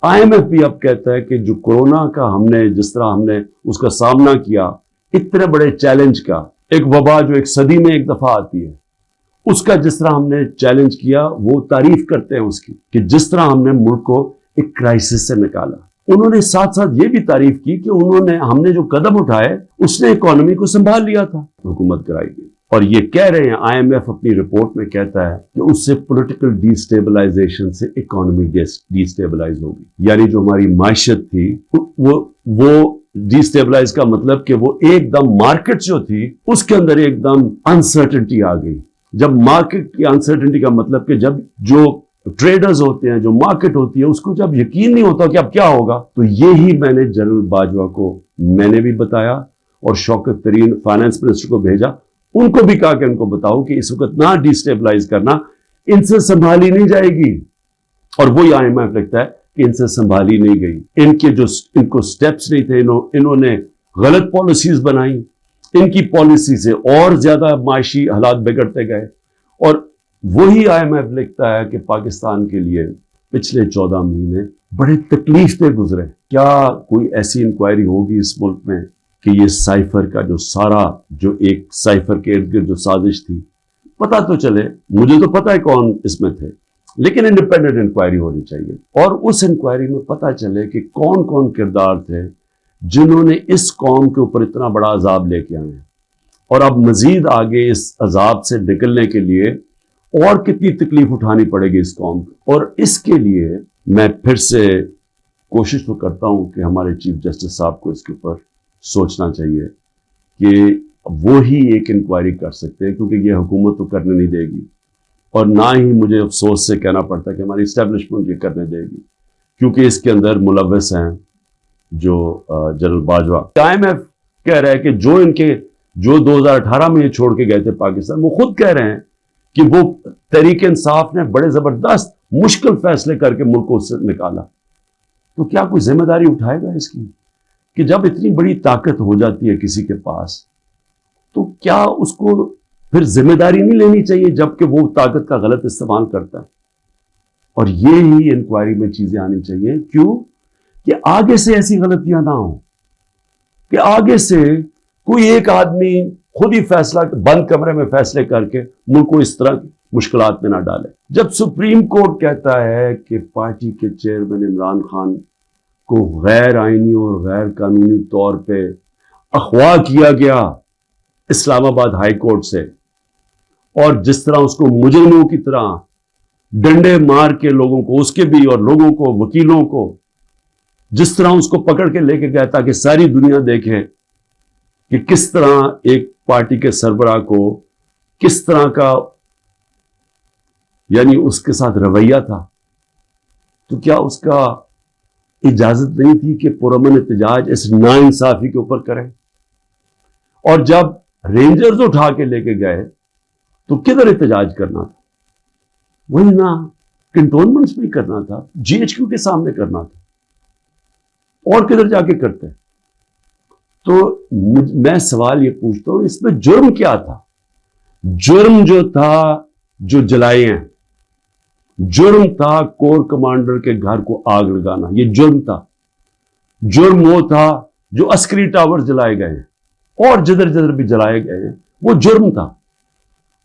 IMF بھی اب کہتا ہے کہ جو کورونا کا جس طرح ہم نے اس کا سامنا کیا، اتنے بڑے چیلنج کا، ایک وبا جو ایک صدی میں ایک دفعہ آتی ہے، اس کا جس طرح ہم نے چیلنج کیا، وہ تعریف کرتے ہیں اس کی کہ جس طرح ہم نے ملک کو ایک کرائسس سے نکالا۔ انہوں نے ساتھ ساتھ یہ بھی تعریف کی کہ ہم نے جو قدم اٹھائے اس نے اکانومی کو سنبھال لیا تھا، حکومت کرائی گئی۔ اور یہ کہہ رہے ہیں IMF اپنی رپورٹ میں کہتا ہے کہ اس سے پولیٹیکل ڈی سٹیبلائزیشن سے اکانومی ڈی سٹیبلائز ہوگی، یعنی جو ہماری معیشت تھی وہ ڈی سٹیبلائز کا مطلب کہ وہ ایک دم مارکیٹ جو تھی اس کے اندر ایک دم انسرٹنٹی آ گئی۔ جب مارکیٹ کی انسرٹنٹی کا مطلب کہ جب جو ٹریڈرز ہوتے ہیں، جو مارکیٹ ہوتی ہے، اس کو جب یقین نہیں ہوتا کہ اب کیا ہوگا، تو یہی میں نے جنرل باجوہ کو میں نے بھی بتایا اور شوکت ترین فائنانس منسٹر کو بھیجا، ان کو بھی کہا کہ ان کو بتاؤ کہ اس وقت نہ ڈی سٹیبلائز کرنا، ان سے سنبھالی نہیں جائے گی۔ اور وہی IMF لگتا ہے کہ ان سے سنبھالی نہیں گئی، ان کو سٹیپس نہیں تھے، انہوں نے غلط پالیسیز بنائی، ان کی پالیسی سے اور زیادہ معاشی حالات بگڑتے گئے۔ اور وہی IMF لکھتا ہے کہ پاکستان کے لیے پچھلے 14 مہینے بڑے تکلیف دہ گزرے۔ کیا کوئی ایسی انکوائری ہوگی اس ملک میں کہ یہ سائفر کا جو ایک سائفر کے ارد گرد جو سازش تھی، پتہ تو چلے، مجھے تو پتہ ہے کون اس میں تھے، لیکن انڈیپینڈنٹ انکوائری ہونی چاہیے، اور اس انکوائری میں پتہ چلے کہ کون کون کردار تھے جنہوں نے اس قوم کے اوپر اتنا بڑا عذاب لے کے آئے ہیں، اور اب مزید آگے اس عذاب سے نکلنے کے لیے اور کتنی تکلیف اٹھانی پڑے گی اس قوم کو۔ اور اس کے لیے میں پھر سے کوشش تو کرتا ہوں کہ ہمارے چیف جسٹس صاحب کو اس کے اوپر سوچنا چاہیے کہ وہی ایک انکوائری کر سکتے ہیں، کیونکہ یہ حکومت تو کرنے نہیں دے گی، اور نہ ہی مجھے افسوس سے کہنا پڑتا کہ ہماری اسٹیبلشمنٹ یہ کرنے دے گی، کیونکہ اس کے اندر ملوث ہیں جو جنرل باجوہ۔ IMF کہہ رہا ہے کہ جو 2018 میں یہ چھوڑ کے گئے تھے پاکستان، وہ خود کہہ رہے ہیں کہ وہ تحریک انصاف نے بڑے زبردست مشکل فیصلے کر کے ملک کو اس سے نکالا۔ تو کیا کوئی ذمہ داری اٹھائے گا اس کی کہ جب اتنی بڑی طاقت ہو جاتی ہے کسی کے پاس، تو کیا اس کو پھر ذمہ داری نہیں لینی چاہیے جبکہ وہ طاقت کا غلط استعمال کرتا ہے؟ اور یہی انکوائری میں چیزیں آنی چاہیے، کیوں کہ آگے سے ایسی غلطیاں نہ ہوں، کہ آگے سے کوئی ایک آدمی خود ہی فیصلہ بند کمرے میں فیصلے کر کے ملک کو اس طرح مشکلات میں نہ ڈالے۔ جب سپریم کورٹ کہتا ہے کہ پارٹی کے چیئرمین عمران خان کو غیر آئینی اور غیر قانونی طور پہ اغوا کیا گیا اسلام آباد ہائی کورٹ سے، اور جس طرح اس کو مجرموں کی طرح ڈنڈے مار کے لوگوں کو، اس کے بھی اور لوگوں کو، وکیلوں کو، جس طرح اس کو پکڑ کے لے کے گیا تاکہ ساری دنیا دیکھے کہ کس طرح ایک پارٹی کے سربراہ کو کس طرح کا یعنی اس کے ساتھ رویہ تھا، تو کیا اس کا اجازت نہیں تھی کہ پرامن احتجاج اس ناانصافی کے اوپر کرے؟ اور جب رینجرز اٹھا کے لے کے گئے تو کدھر احتجاج کرنا تھا؟ وہی نا کنٹونمنٹس میں کرنا تھا، GHQ کے سامنے کرنا تھا، اور کدھر جا کے کرتے؟ تو میں سوال یہ پوچھتا ہوں، اس میں جرم کیا تھا؟ جرم جو تھا جو جلائے ہیں، جرم تھا کور کمانڈر کے گھر کو آگ لگانا، یہ جرم تھا۔ جرم وہ تھا جو عسکری ٹاور جلائے گئے ہیں اور جدھر جدھر بھی جلائے گئے ہیں، وہ جرم تھا۔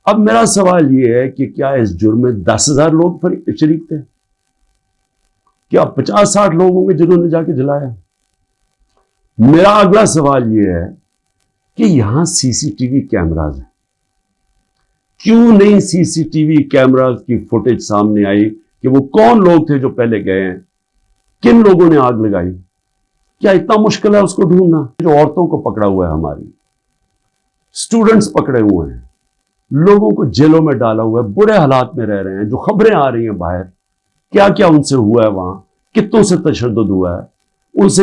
اب میرا سوال یہ ہے کہ کیا اس جرم میں 10,000 لوگ شریک تھے؟ کیا 50-60 لوگ ہوں گے جنہوں نے جا کے جلایا؟ میرا اگلا سوال یہ ہے کہ یہاں CCTV کیمراز ہیں، کیوں نہیں CCTV کیمراز کی فوٹیج سامنے آئی کہ وہ کون لوگ تھے جو پہلے گئے ہیں، کن لوگوں نے آگ لگائی؟ کیا اتنا مشکل ہے اس کو ڈھونڈنا؟ جو عورتوں کو پکڑا ہوا ہے، ہماری سٹوڈنٹس پکڑے ہوئے ہیں، لوگوں کو جیلوں میں ڈالا ہوا ہے، برے حالات میں رہ رہے ہیں، جو خبریں آ رہی ہیں باہر، کیا کیا ان سے ہوا ہے، وہاں کتوں سے تشدد ہوا ہے، ان سے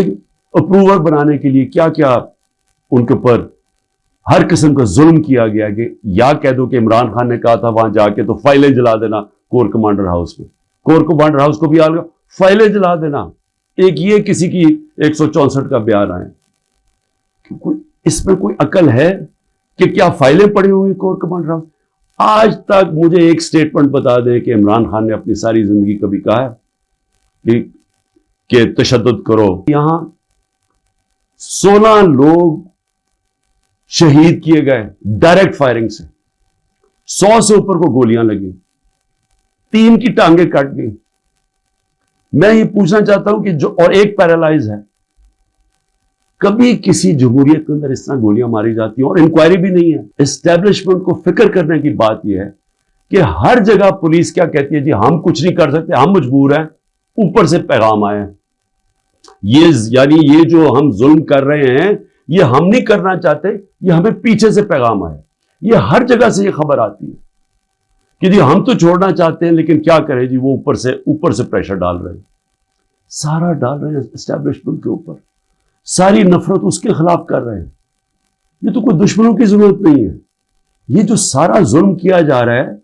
اپروور بنانے کے لیے کیا کیا ان کے اوپر ہر قسم کا ظلم کیا گیا، کہ یا کہہ دو کہ عمران خان نے کہا تھا وہاں جا کے تو فائلیں جلا دینا کور کمانڈر ہاؤس میں، کور کمانڈر ہاؤس کو بھی آ فائلیں جلا دینا، ایک یہ کسی کی 164 کا بیان آئے۔ اس میں کوئی عقل ہے کہ کیا فائلیں پڑی ہوئی کور کمانڈر ہاؤس؟ آج تک مجھے ایک سٹیٹمنٹ بتا دیں کہ عمران خان نے اپنی ساری زندگی کبھی کہا ہے کہ تشدد کرو. یہاں 16 لوگ شہید کیے گئے ڈائریکٹ فائرنگ سے. 100 سے اوپر کو گولیاں لگی, 3 کی ٹانگیں کٹ گئی. میں یہ پوچھنا چاہتا ہوں کہ جو اور ایک پیرالائز ہے, کبھی کسی جمہوریت کے اندر اس طرح گولیاں ماری جاتی ہیں اور انکوائری بھی نہیں ہے. اسٹیبلشمنٹ کو فکر کرنے کی بات یہ ہے کہ ہر جگہ پولیس کیا کہتی ہے, جی ہم کچھ نہیں کر سکتے, ہم مجبور ہیں, اوپر سے پیغام آئے. یعنی یہ جو ہم ظلم کر رہے ہیں یہ ہم نہیں کرنا چاہتے, یہ ہمیں پیچھے سے پیغام آئے. یہ ہر جگہ سے یہ خبر آتی ہے کہ جی ہم تو چھوڑنا چاہتے ہیں لیکن کیا کریں جی, وہ اوپر سے پریشر ڈال رہے ہیں, سارا ڈال رہے ہیں اسٹیبلشمنٹ کے اوپر, ساری نفرت اس کے خلاف کر رہے ہیں. یہ تو کوئی دشمنوں کی ضرورت نہیں ہے. یہ جو سارا ظلم کیا جا رہا ہے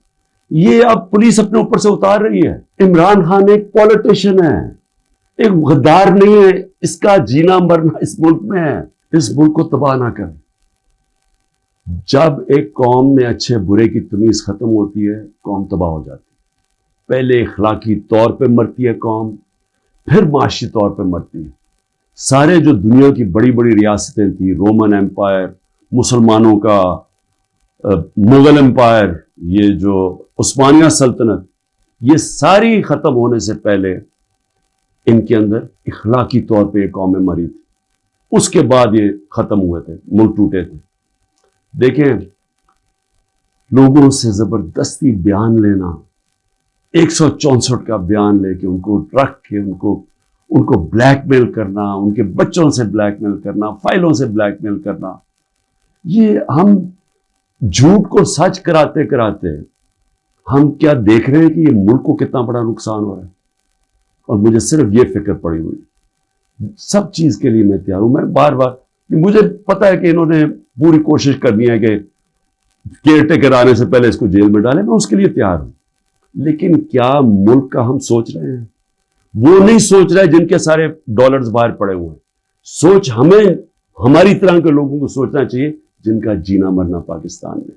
یہ اب پولیس اپنے اوپر سے اتار رہی ہے. عمران خان ایک پولیٹیشین ہے, ایک غدار نہیں ہے. اس کا جینا مرنا اس ملک میں ہے. اس ملک کو تباہ نہ کریں. جب ایک قوم میں اچھے برے کی تمیز ختم ہوتی ہے قوم تباہ ہو جاتی ہے. پہلے اخلاقی طور پہ مرتی ہے قوم, پھر معاشی طور پہ مرتی ہے. سارے جو دنیا کی بڑی بڑی ریاستیں تھیں, رومن ایمپائر, مسلمانوں کا مغل ایمپائر, یہ جو عثمانیہ سلطنت, یہ ساری ختم ہونے سے پہلے ان کے اندر اخلاقی طور پہ یہ قومیں مری تھی. اس کے بعد یہ ختم ہوئے تھے, ملک ٹوٹے تھے. دیکھیں, لوگوں سے زبردستی بیان لینا, 164 کا بیان لے کے ان کو رکھ کے ان کو بلیک میل کرنا, ان کے بچوں سے بلیک میل کرنا, فائلوں سے بلیک میل کرنا, یہ ہم جھوٹ کو سچ کراتے کراتے ہم کیا دیکھ رہے ہیں کہ یہ ملک کو کتنا بڑا نقصان ہو رہا ہے. اور مجھے صرف یہ فکر پڑی ہوئی, سب چیز کے لیے میں تیار ہوں. میں بار بار, مجھے پتا ہے کہ انہوں نے پوری کوشش کرنی ہے کہ کیئر ٹیکر آنے سے پہلے اس کو جیل میں ڈالیں, میں اس کے لیے تیار ہوں. لیکن کیا ملک کا ہم سوچ رہے ہیں؟ وہ نہیں سوچ رہے جن کے سارے ڈالرز باہر پڑے ہوئے ہیں. سوچ ہمیں, ہماری طرح کے لوگوں کو سوچنا چاہیے جن کا جینا مرنا پاکستان میں.